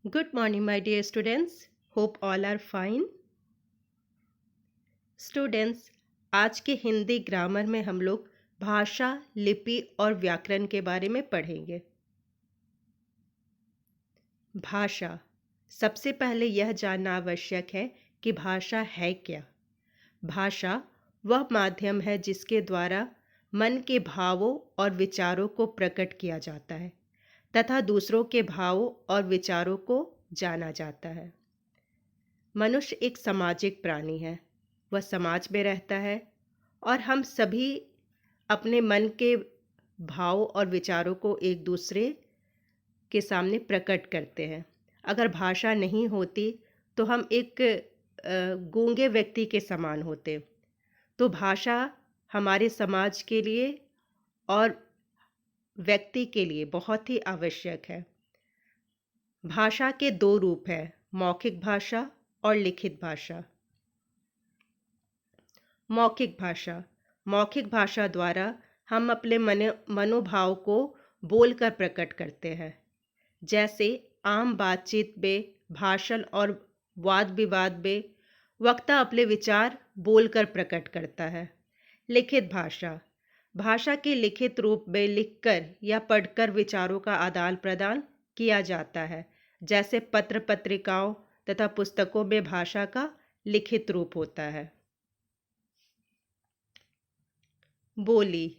Good morning, my dear students. Hope all are fine. Students, आज के Hindi grammar में हम लोग भाषा, लिपि और व्याकरण के बारे में पढ़ेंगे। भाषा। सबसे पहले यह जानना आवश्यक है कि भाषा है क्या। भाषा वह माध्यम है जिसके द्वारा मन के भावों और विचारों को प्रकट किया जाता है तथा दूसरों के भावों और विचारों को जाना जाता है। मनुष्य एक सामाजिक प्राणी है। वह समाज में रहता है और हम सभी अपने मन के भाव और विचारों को एक दूसरे के सामने प्रकट करते हैं। अगर भाषा नहीं होती तो हम एक गूंगे व्यक्ति के समान होते। तो भाषा हमारे समाज के लिए और व्यक्ति के लिए बहुत ही आवश्यक है। भाषा के दो रूप हैं, मौखिक भाषा और लिखित भाषा। मौखिक भाषा द्वारा हम अपने मनोभाव को बोलकर प्रकट करते हैं। जैसे आम बातचीत में, भाषण और वाद विवाद में वक्ता अपने विचार बोलकर प्रकट करता है। लिखित भाषा के लिखित रूप में लिखकर या पढ़कर विचारों का आदान प्रदान किया जाता है। जैसे पत्र पत्रिकाओं तथा पुस्तकों में भाषा का लिखित रूप होता है। बोली।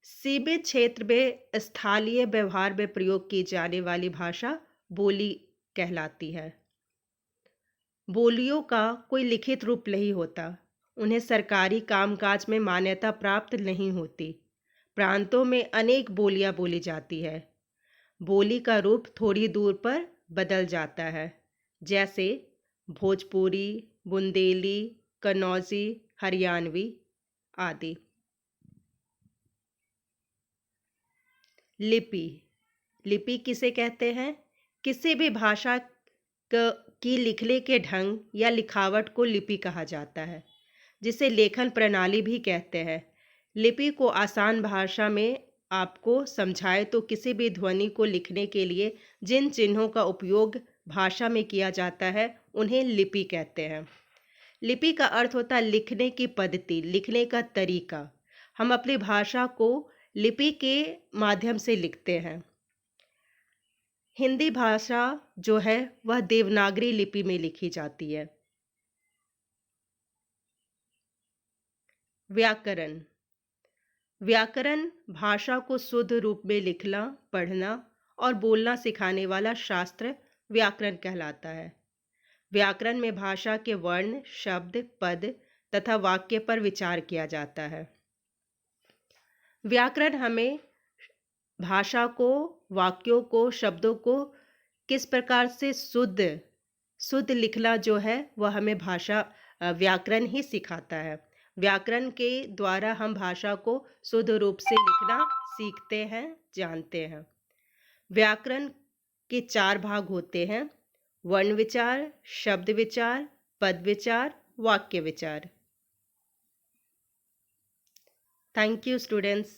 सीमित क्षेत्र में स्थलीय व्यवहार में प्रयोग की जाने वाली भाषा बोली कहलाती है। बोलियों का कोई लिखित रूप नहीं होता। उन्हें सरकारी कामकाज में मान्यता प्राप्त नहीं होती। प्रांतों में अनेक बोलियां बोली जाती है। बोली का रूप थोड़ी दूर पर बदल जाता है। जैसे भोजपुरी, बुंदेली, कन्नौजी, हरियाणवी आदि। लिपि किसे कहते हैं? किसी भी भाषा की लिखने के ढंग या लिखावट को लिपि कहा जाता है, जिसे लेखन प्रणाली भी कहते हैं। लिपि को आसान भाषा में आपको समझाए तो किसी भी ध्वनि को लिखने के लिए जिन चिन्हों का उपयोग भाषा में किया जाता है उन्हें लिपि कहते हैं। लिपि का अर्थ होता है लिखने की पद्धति, लिखने का तरीका। हम अपनी भाषा को लिपि के माध्यम से लिखते हैं। हिंदी भाषा जो है वह देवनागरी लिपि में लिखी जाती है। व्याकरण भाषा को शुद्ध रूप में लिखना, पढ़ना और बोलना सिखाने वाला शास्त्र व्याकरण कहलाता है। व्याकरण में भाषा के वर्ण, शब्द, पद तथा वाक्य पर विचार किया जाता है। व्याकरण हमें भाषा को, वाक्यों को, शब्दों को किस प्रकार से शुद्ध लिखना जो है वह हमें व्याकरण ही सिखाता है। व्याकरण के द्वारा हम भाषा को शुद्ध रूप से लिखना सीखते हैं, जानते हैं। व्याकरण के 4 भाग होते हैं: वर्ण विचार, शब्द विचार, पद विचार, वाक्य विचार। Thank you students.